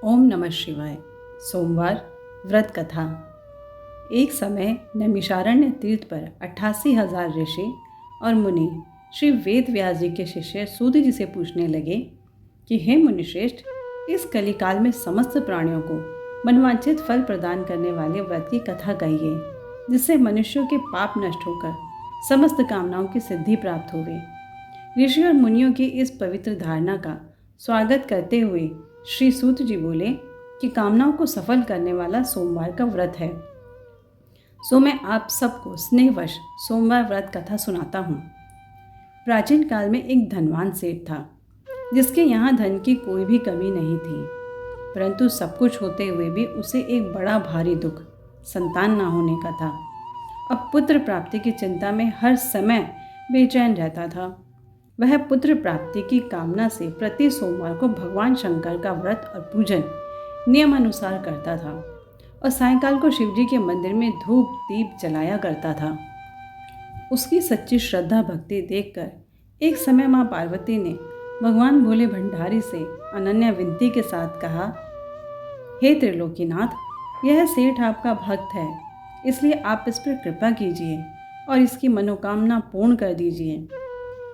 ओम नमः शिवाय। सोमवार व्रत कथा। एक समय नैमिषारण्य तीर्थ पर 88,000 ऋषि और मुनि श्री वेद व्यास जी के शिष्य सूत जी से पूछने लगे कि हे मुनिश्रेष्ठ, इस कलिकाल में समस्त प्राणियों को मनवांछित फल प्रदान करने वाले व्रत की कथा कहिए, जिससे मनुष्यों के पाप नष्ट होकर समस्त कामनाओं की सिद्धि प्राप्त होवे। ऋषि और मुनियों की इस पवित्र धारणा का स्वागत करते हुए श्री सूत जी बोले कि कामनाओं को सफल करने वाला सोमवार का व्रत है, सो मैं आप सबको स्नेहवश सोमवार व्रत कथा सुनाता हूँ। प्राचीन काल में एक धनवान सेठ था, जिसके यहाँ धन की कोई भी कमी नहीं थी, परंतु सब कुछ होते हुए भी उसे एक बड़ा भारी दुख संतान न होने का था। अब पुत्र प्राप्ति की चिंता में हर समय बेचैन रहता था। वह पुत्र प्राप्ति की कामना से प्रति सोमवार को भगवान शंकर का व्रत और पूजन नियमानुसार करता था और सायंकाल को शिवजी के मंदिर में धूप दीप जलाया करता था। उसकी सच्ची श्रद्धा भक्ति देखकर एक समय माँ पार्वती ने भगवान भोले भंडारी से अनन्या विनती के साथ कहा, हे त्रिलोकीनाथ, यह सेठ आपका भक्त है, इसलिए आप इस पर कृपा कीजिए और इसकी मनोकामना पूर्ण कर दीजिए।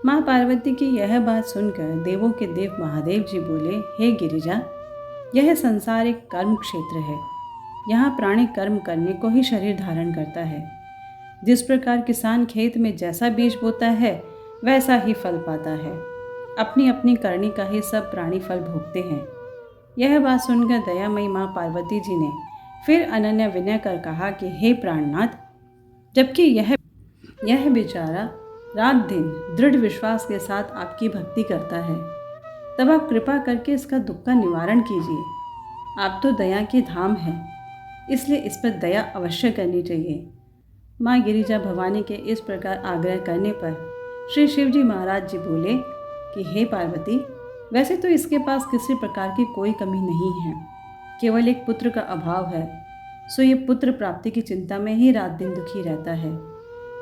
माँ पार्वती की यह बात सुनकर देवों के देव महादेव जी बोले, हे गिरिजा, यह संसार एक कर्म क्षेत्र है। यहाँ प्राणी कर्म करने को ही शरीर धारण करता है। जिस प्रकार किसान खेत में जैसा बीज बोता है वैसा ही फल पाता है। अपनी अपनी करनी का ही सब प्राणी फल भोगते हैं। यह बात सुनकर दयामयी माँ पार्वती जी ने फिर अनन्या विनय कर कहा कि हे प्राणनाथ, जबकि यह बेचारा रात दिन दृढ़ विश्वास के साथ आपकी भक्ति करता है, तब आप कृपा करके इसका दुख का निवारण कीजिए। आप तो दया के धाम हैं, इसलिए इस पर दया अवश्य करनी चाहिए। माँ गिरिजा भवानी के इस प्रकार आग्रह करने पर श्री शिवजी महाराज जी बोले कि हे पार्वती, वैसे तो इसके पास किसी प्रकार की कोई कमी नहीं है, केवल एक पुत्र का अभाव है। सो ये पुत्र प्राप्ति की चिंता में ही रात दिन दुखी रहता है।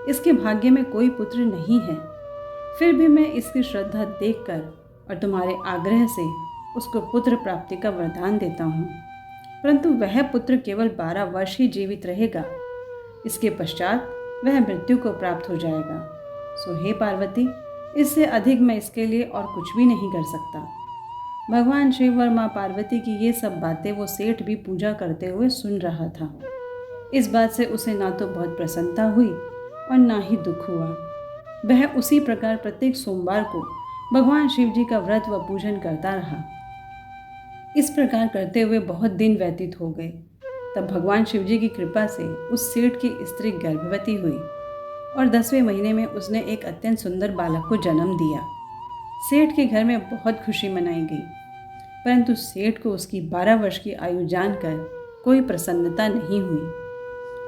इसके भाग्य में कोई पुत्र नहीं है। फिर भी मैं इसकी श्रद्धा देखकर और तुम्हारे आग्रह से उसको पुत्र प्राप्ति का वरदान देता हूँ, परंतु वह पुत्र केवल 12 वर्ष ही जीवित रहेगा। इसके पश्चात वह मृत्यु को प्राप्त हो जाएगा। सो हे पार्वती, इससे अधिक मैं इसके लिए और कुछ भी नहीं कर सकता। भगवान शिव और माँ पार्वती की ये सब बातें वो सेठ भी पूजा करते हुए सुन रहा था। इस बात से उसे ना तो बहुत प्रसन्नता हुई और ना ही दुख हुआ। वह उसी प्रकार प्रत्येक सोमवार को भगवान शिव जी का व्रत व पूजन करता रहा। इस प्रकार करते हुए बहुत दिन व्यतीत हो गए। तब भगवान शिव जी की कृपा से उस सेठ की स्त्री गर्भवती हुई और 10वें महीने में उसने एक अत्यंत सुंदर बालक को जन्म दिया। सेठ के घर में बहुत खुशी मनाई गई, परंतु सेठ को उसकी 12 वर्ष की आयु जानकर कोई प्रसन्नता नहीं हुई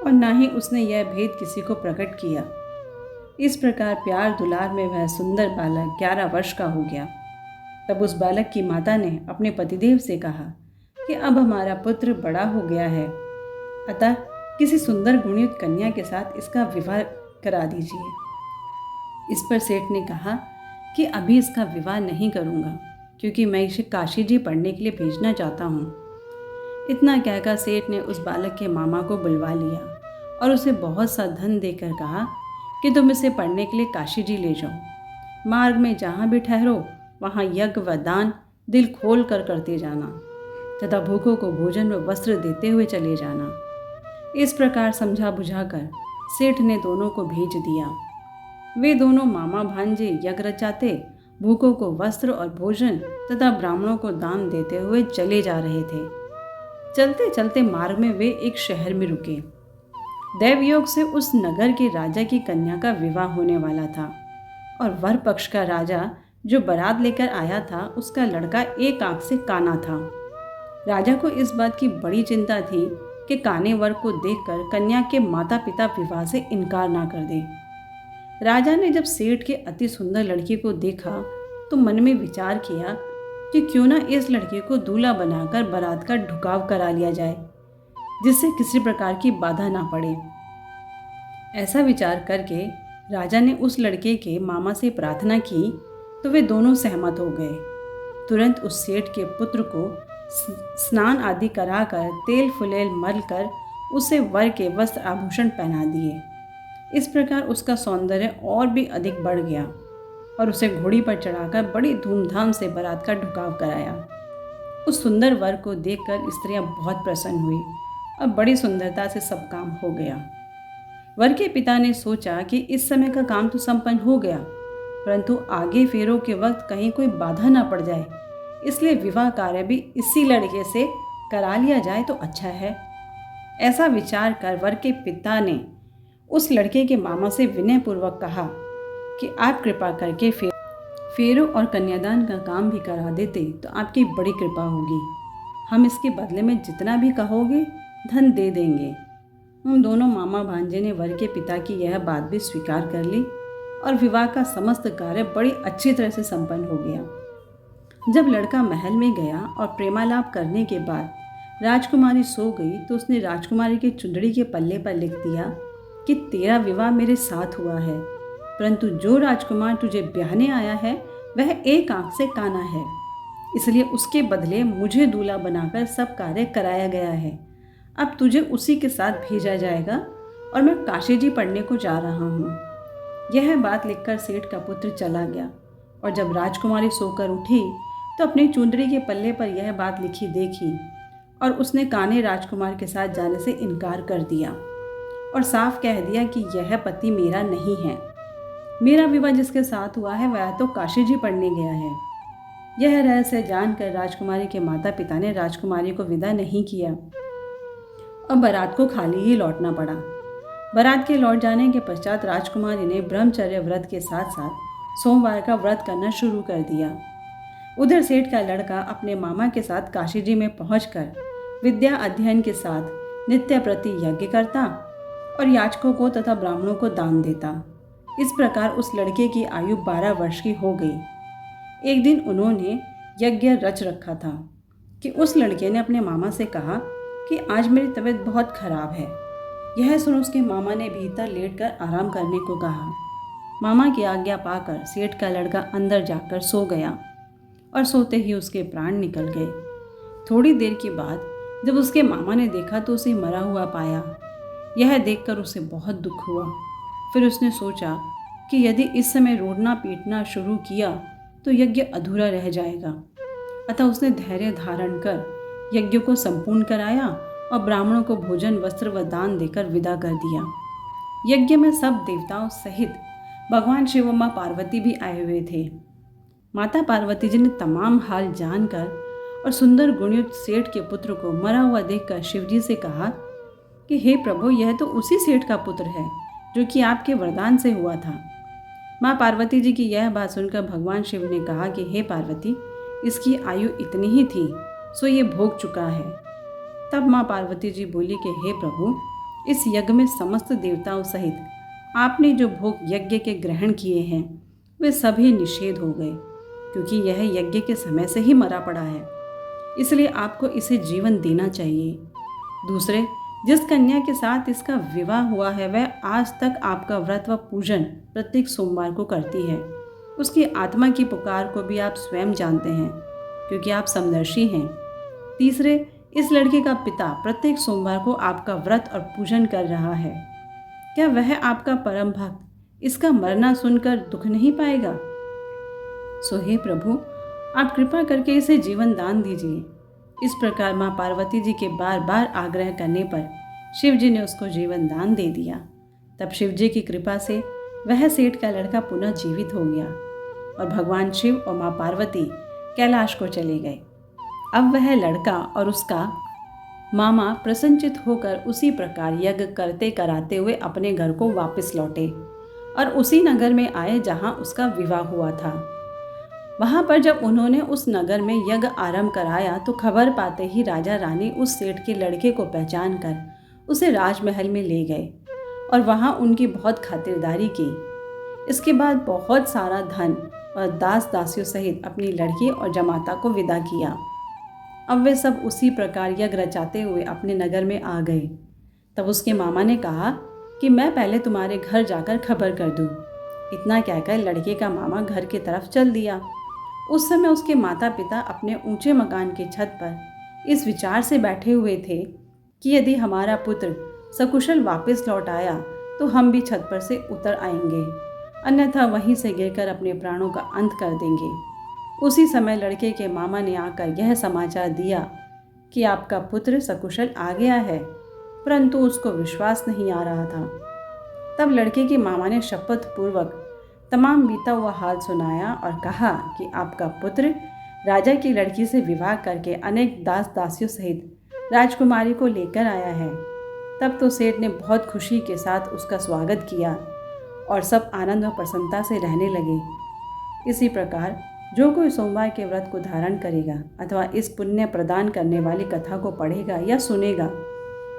और ना ही उसने यह भेद किसी को प्रकट किया। इस प्रकार प्यार दुलार में वह सुंदर बालक 11 वर्ष का हो गया। तब उस बालक की माता ने अपने पतिदेव से कहा कि अब हमारा पुत्र बड़ा हो गया है, अतः किसी सुंदर गुणयुक्त कन्या के साथ इसका विवाह करा दीजिए। इस पर सेठ ने कहा कि अभी इसका विवाह नहीं करूँगा, क्योंकि मैं इसे काशी जी पढ़ने के लिए भेजना चाहता हूँ। इतना कहकर सेठ ने उस बालक के मामा को बुलवा लिया और उसे बहुत सा धन देकर कहा कि तुम इसे पढ़ने के लिए काशी जी ले जाओ। मार्ग में जहाँ भी ठहरो वहाँ यज्ञ व दान दिल खोल कर करते जाना तथा भूखों को भोजन व वस्त्र देते हुए चले जाना। इस प्रकार समझा बुझाकर सेठ ने दोनों को भेज दिया। वे दोनों मामा भांजे यज्ञ रचाते, भूखों को वस्त्र और भोजन तथा ब्राह्मणों को दान देते हुए चले जा रहे थे। चलते चलते मार्ग में वे एक शहर में रुके। दैवयोग से उस नगर के राजा की कन्या का विवाह होने वाला था और वर पक्ष का राजा जो बारात लेकर आया था, उसका लड़का एक आंख से काना था। राजा को इस बात की बड़ी चिंता थी कि काने वर को देखकर कन्या के माता पिता विवाह से इनकार ना कर दें। राजा ने जब सेठ के अति सुंदर लड़की को देखा तो मन में विचार किया कि क्यों ना इस लड़के को दूल्हा बनाकर बारात का ढुकाव करा लिया जाए, जिससे किसी प्रकार की बाधा ना पड़े। ऐसा विचार करके राजा ने उस लड़के के मामा से प्रार्थना की तो वे दोनों सहमत हो गए। तुरंत उस सेठ के पुत्र को स्नान आदि कराकर तेल फुलेल मल कर उसे वर के वस्त्र आभूषण पहना दिए। इस प्रकार उसका सौंदर्य और भी अधिक बढ़ गया और उसे घोड़ी पर चढ़ाकर बड़ी धूमधाम से बारात का ढुकाव कराया। उस सुंदर वर को देखकर स्त्रियां बहुत प्रसन्न हुई और बड़ी सुंदरता से सब काम हो गया। वर के पिता ने सोचा कि इस समय का काम तो संपन्न हो गया, परंतु आगे फेरों के वक्त कहीं कोई बाधा ना पड़ जाए, इसलिए विवाह कार्य भी इसी लड़के से करा लिया जाए तो अच्छा है। ऐसा विचार कर वर के पिता ने उस लड़के के मामा से विनयपूर्वक कहा कि आप कृपा करके फेरों और कन्यादान का काम भी करा देते तो आपकी बड़ी कृपा होगी। हम इसके बदले में जितना भी कहोगे धन दे देंगे। उन दोनों मामा भांजे ने वर के पिता की यह बात भी स्वीकार कर ली और विवाह का समस्त कार्य बड़ी अच्छी तरह से संपन्न हो गया। जब लड़का महल में गया और प्रेमालाप करने के बाद राजकुमारी सो गई तो उसने राजकुमारी के चुंदड़ी के पल्ले पर लिख दिया कि तेरा विवाह मेरे साथ हुआ है, परंतु जो राजकुमार तुझे ब्याहने आया है वह एक आंख से काना है, इसलिए उसके बदले मुझे दूल्हा बनाकर सब कार्य कराया गया है। अब तुझे उसी के साथ भेजा जाएगा और मैं काशी जी पढ़ने को जा रहा हूँ। यह बात लिखकर सेठ का पुत्र चला गया और जब राजकुमारी सोकर उठी तो अपनी चुंदड़ी के पल्ले पर यह बात लिखी देखी और उसने काने राजकुमार के साथ जाने से इनकार कर दिया और साफ कह दिया कि यह पति मेरा नहीं है। मेरा विवाह जिसके साथ हुआ है वह तो काशी जी पढ़ने गया है। यह रहस्य जानकर राजकुमारी के माता पिता ने राजकुमारी को विदा नहीं किया और बारात को खाली ही लौटना पड़ा। बारात के लौट जाने के पश्चात राजकुमारी ने ब्रह्मचर्य व्रत के साथ साथ सोमवार का व्रत करना शुरू कर दिया। उधर सेठ का लड़का अपने मामा के साथ काशी जी में पहुंचकर विद्या अध्ययन के साथ नित्य प्रति यज्ञ करता और याचकों को तथा ब्राह्मणों को दान देता। इस प्रकार उस लड़के की आयु 12 वर्ष की हो गई। एक दिन उन्होंने यज्ञ रच रखा था कि उस लड़के ने अपने मामा से कहा कि आज मेरी तबीयत बहुत खराब है। यह सुन उसके मामा ने भीतर लेटकर आराम करने को कहा। मामा की आज्ञा पाकर सेठ का लड़का अंदर जाकर सो गया और सोते ही उसके प्राण निकल गए। थोड़ी देर के बाद जब उसके मामा ने देखा तो उसे मरा हुआ पाया। यह देखकर उसे बहुत दुख हुआ। फिर उसने सोचा कि यदि इस समय रोदना पीटना शुरू किया तो यज्ञ अधूरा रह जाएगा। अतः उसने धैर्य धारण कर यज्ञ को संपूर्ण कराया और ब्राह्मणों को भोजन वस्त्र व दान देकर विदा कर दिया। यज्ञ में सब देवताओं सहित भगवान शिव और माँ पार्वती भी आए हुए थे। माता पार्वती जी ने तमाम हाल जानकर और सुंदर गुणयुक्त सेठ के पुत्र को मरा हुआ देखकर शिवजी से कहा कि हे प्रभु, यह तो उसी सेठ का पुत्र है जो कि आपके वरदान से हुआ था। माँ पार्वती जी की यह बात सुनकर भगवान शिव ने कहा कि हे पार्वती, इसकी आयु इतनी ही थी सो ये भोग चुका है। तब माँ पार्वती जी बोली कि हे प्रभु, इस यज्ञ में समस्त देवताओं सहित आपने जो भोग यज्ञ के ग्रहण किए हैं वे सभी निषेध हो गए, क्योंकि यह यज्ञ के समय से ही मरा पड़ा है, इसलिए आपको इसे जीवन देना चाहिए। दूसरे, जिस कन्या के साथ इसका विवाह हुआ है वह आज तक आपका व्रत व पूजन प्रत्येक सोमवार को करती है। उसकी आत्मा की पुकार को भी आप स्वयं जानते हैं, क्योंकि आप समदर्शी हैं। तीसरे, इस लड़के का पिता प्रत्येक सोमवार को आपका व्रत और पूजन कर रहा है। क्या वह आपका परम भक्त इसका मरना सुनकर दुख नहीं पाएगा? सो हे प्रभु, आप कृपा करके इसे जीवन दान दीजिए। इस प्रकार माँ पार्वती जी के बार बार आग्रह करने पर शिव जी ने उसको जीवन दान दे दिया। तब शिव जी की कृपा से वह सेठ का लड़का पुनः जीवित हो गया और भगवान शिव और माँ पार्वती कैलाश को चले गए। अब वह लड़का और उसका मामा प्रसन्नचित होकर उसी प्रकार यज्ञ करते कराते हुए अपने घर को वापस लौटे और उसी नगर में आए जहाँ उसका विवाह हुआ था। वहाँ पर जब उन्होंने उस नगर में यज्ञ आरंभ कराया तो खबर पाते ही राजा रानी उस सेठ के लड़के को पहचान कर उसे राजमहल में ले गए और वहाँ उनकी बहुत खातिरदारी की। इसके बाद बहुत सारा धन और दास दासियों सहित अपनी लड़की और जमाता को विदा किया। अब वे सब उसी प्रकार यज्ञ रचाते हुए अपने नगर में आ गए। तब उसके मामा ने कहा कि मैं पहले तुम्हारे घर जाकर खबर कर दूँ। इतना कहकर लड़के का मामा घर की तरफ चल दिया। उस समय उसके माता पिता अपने ऊंचे मकान की छत पर इस विचार से बैठे हुए थे कि यदि हमारा पुत्र सकुशल वापस लौट आया तो हम भी छत पर से उतर आएंगे, अन्यथा वहीं से गिरकर अपने प्राणों का अंत कर देंगे। उसी समय लड़के के मामा ने आकर यह समाचार दिया कि आपका पुत्र सकुशल आ गया है, परंतु उसको विश्वास नहीं आ रहा था। तब लड़के के मामा ने शपथ पूर्वक तमाम बीता हुआ हाल सुनाया और कहा कि आपका पुत्र राजा की लड़की से विवाह करके अनेक दास दासियों सहित राजकुमारी को लेकर आया है। तब तो सेठ ने बहुत खुशी के साथ उसका स्वागत किया और सब आनंद व प्रसन्नता से रहने लगे। इसी प्रकार जो कोई सोमवार के व्रत को धारण करेगा अथवा इस पुण्य प्रदान करने वाली कथा को पढ़ेगा या सुनेगा,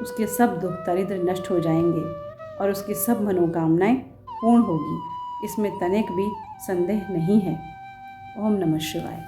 उसके सब दुख दरिद्र नष्ट हो जाएंगे और उसकी सब मनोकामनाएं पूर्ण होगी। इसमें तनिक भी संदेह नहीं है। ओम नमः शिवाय।